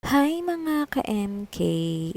Hi mga ka-MK!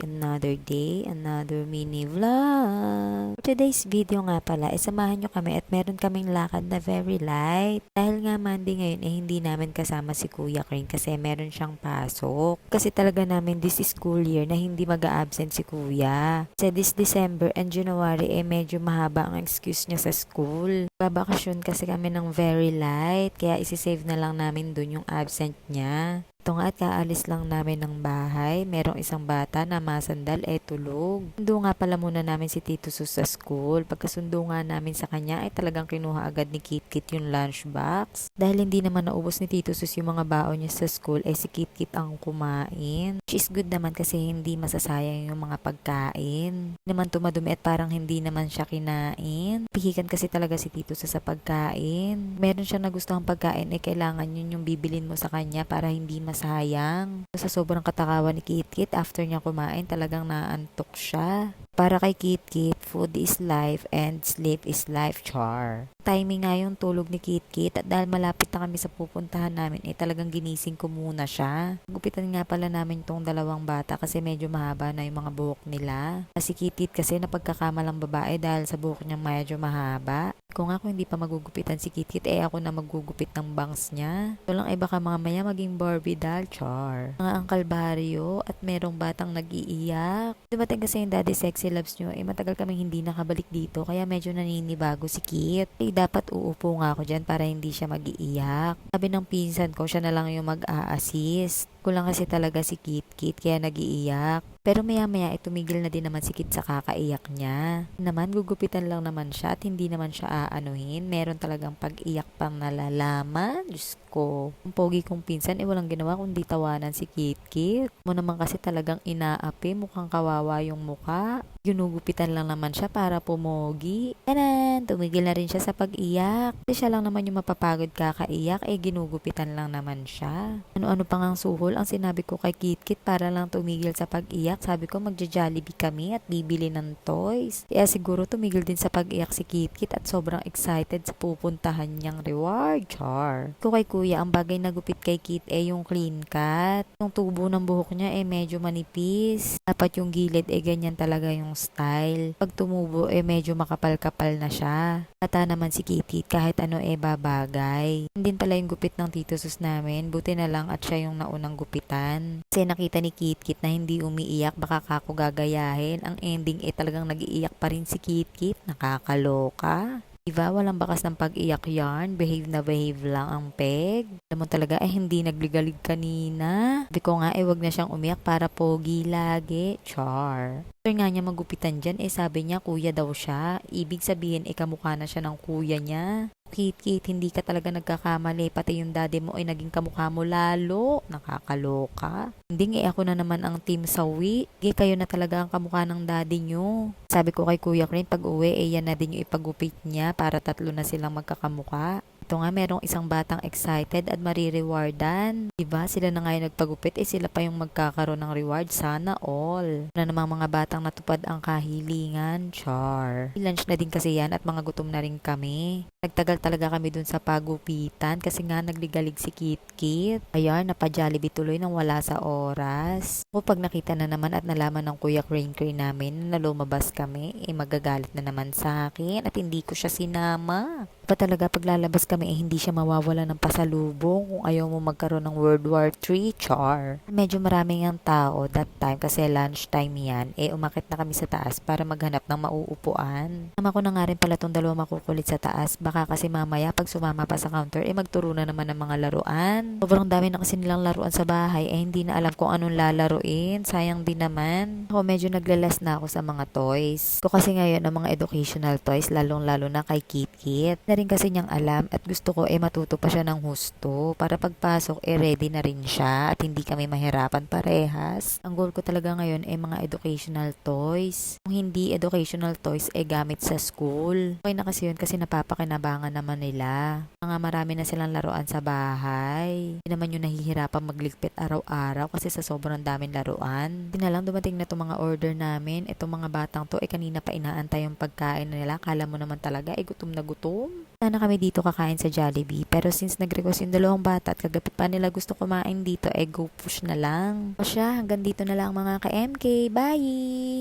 Another day, another mini vlog. For today's video nga pala, samahan nyo kami at meron kaming lakad na very light. Dahil nga Monday ngayon, hindi namin kasama si Kuya Crane kasi meron siyang pasok. Kasi talaga namin this school year na hindi mag-a-absent si Kuya. Sa this December and January, medyo mahaba ang excuse niya sa school. Babakasyon kasi kami ng very light, kaya isi-save na lang namin dun yung absent niya. Ito nga at kaalis lang namin ng bahay, merong isang bata na masandal tulog. Sundo nga pala muna namin si Tito Sus sa school. Pagkasundo nga namin sa kanya ay talagang kinuha agad ni Kit Kit yung lunchbox. Dahil hindi naman naubos ni Tito Sus yung mga baon niya sa school si Kit Kit ang kumain. Which is good naman kasi hindi masasayang yung mga pagkain. Hindi naman tumadumi at parang hindi naman siya kinain. Pihikan kasi talaga si Tito Sus sa pagkain. Meron siya na gustong pagkain kailangan yun yung bibilin mo sa kanya para hindi masayang. Sa sobrang katakawan ni Kit Kit, after niya kumain, talagang naantok siya. Para kay Kit Kit, food is life and sleep is life, char. Timing nga yung tulog ni Kit Kit at dahil malapit na kami sa pupuntahan namin, talagang ginising ko muna siya. Gupitan nga pala namin tong dalawang bata kasi medyo mahaba na yung mga buhok nila. Si Kit Kit kasi napagkakamalang babae dahil sa buhok niya medyo mahaba. Kung ako hindi pa magugupitan si Kit Kit, ako na magugupit ng bangs niya. Ito lang baka mamaya maging Barbie doll, char. Mga Uncle Barrio at merong batang nag-iiyak. Dumating kasi yung Daddy Sexy Loves nyo, matagal kaming hindi nakabalik dito kaya medyo naninibago si Kit. Dapat uupo nga ako dyan para hindi siya mag-iiyak. Sabi ng pinsan ko, siya na lang yung mag-a-assist. Kulang kasi talaga si Kit Kit kaya nag-iiyak. Pero maya-maya tumigil na din naman si Kit sa kakaiyak niya. Naman, gugupitan lang naman siya at hindi naman siya aanuhin. Meron talagang pag-iyak pang nalalaman. Diyos ko. Ang pogi kong pinsan, walang ginawa kundi tawanan si Kit Kit. Mo naman kasi talagang inaapi, mukhang kawawa yung muka. Ginugupitan lang naman siya para pumogi. Tanan! Tumigil na rin siya sa pag-iyak. Kasi siya lang naman yung mapapagod kakaiyak, ginugupitan lang naman siya. Ano-ano pang ang suhol ang sinabi ko kay Kit Kit para lang tumigil sa pag-iyak. Sabi ko magja-Jollibee kami at bibili ng toys. Kaya siguro tumigil din sa pag-iyak si Kit Kit at sobrang excited sa pupuntahan niyang reward, char. Ko kay kuya, ang bagay na gupit kay Kit yung clean cut. Yung tubo ng buhok niya medyo manipis. Dapat yung gilid ganyan talaga yung style. Pag tumubo medyo makapal-kapal na siya. Ata naman si Kit Kit kahit ano babagay. Hindi pala yung gupit ng Tito Sus namin. Buti na lang at siya yung naunang gupitan. Kasi nakita ni Kit Kit na hindi umiiyak, baka kako gagayahin. Ang ending talagang nag-iiyak pa rin si Kit Kit. Nakakaloka. Diba, walang bakas ng pag-iyak yarn. Behave na behave lang ang peg. Alam mo talaga, hindi nagligalig kanina. Sabi ko nga, wag na siyang umiyak para pogi lagi. Char. After nga niya magupitan dyan, sabi niya, kuya daw siya. Ibig sabihin, kamukha na siya ng kuya niya. Kit Kit, hindi ka talaga nagkakamali. Pati yung daddy mo naging kamukha mo lalo. Nakakaloka. Hindi ako na naman ang team sawi. Kayo na talaga ang kamukha ng daddy nyo. Sabi ko kay Kuya Crane, pag uwi, yan na din yung ipagupit niya para tatlo na silang magkakamukha. Ito nga, merong isang batang excited at marirewardan. Diba? Sila na nga yung nagpagupit, sila pa yung magkakaroon ng reward. Sana all. Na namang mga batang natupad ang kahilingan. Char. Lunch na din kasi yan at mga gutom na rin kami. Nagtagal talaga kami dun sa pagupitan kasi nga nagligalig si Kit Kit. Ayan, napa-Jollibee tuloy nang wala sa oras. O pag nakita na naman at nalaman ng Kuya Crane namin na lumabas kami, magagalit na naman sa akin at hindi ko siya sinama. Pa talaga pag lalabas kami hindi siya mawawala ng pasalubong kung ayaw mo magkaroon ng World War III, char. Medyo maraming ang tao that time kasi lunch time yan. Umakit na kami sa taas para maghanap ng mauupuan. Nama ko na nga rin pala tong dalawa makukulit sa taas. Baka kasi mamaya pag sumama pa sa counter magturo na naman ng mga laruan. Sobrang dami na kasi nilang laruan sa bahay hindi na alam kung anong lalaruin. Sayang din naman. Ako medyo naglalas na ako sa mga toys. Ko kasi ngayon ang mga educational toys lalong-lalo na kay Kit Kit. Na rin kasi niyang alam at gusto ko matuto pa siya ng husto para pagpasok ready na rin siya at hindi kami mahirapan parehas. Ang goal ko talaga ngayon mga educational toys. Kung hindi educational toys gamit sa school. Okay na kasi yun kasi napapakinabangan naman nila. Mga marami na silang laruan sa bahay. Hindi naman yung nahihirapan magligpit araw-araw kasi sa sobrang daming laruan. Hindi na lang dumating na itong mga order namin. Itong mga batang to kanina pa inaantay yung pagkain nila. Kala mo naman talaga gutom na gutom. Sana kami dito kakain sa Jollibee. Pero since nag-request yung dalawang bata at kagabi pa nila gusto kumain dito, go push na lang. O siya, hanggang dito na lang mga ka-MK. Bye!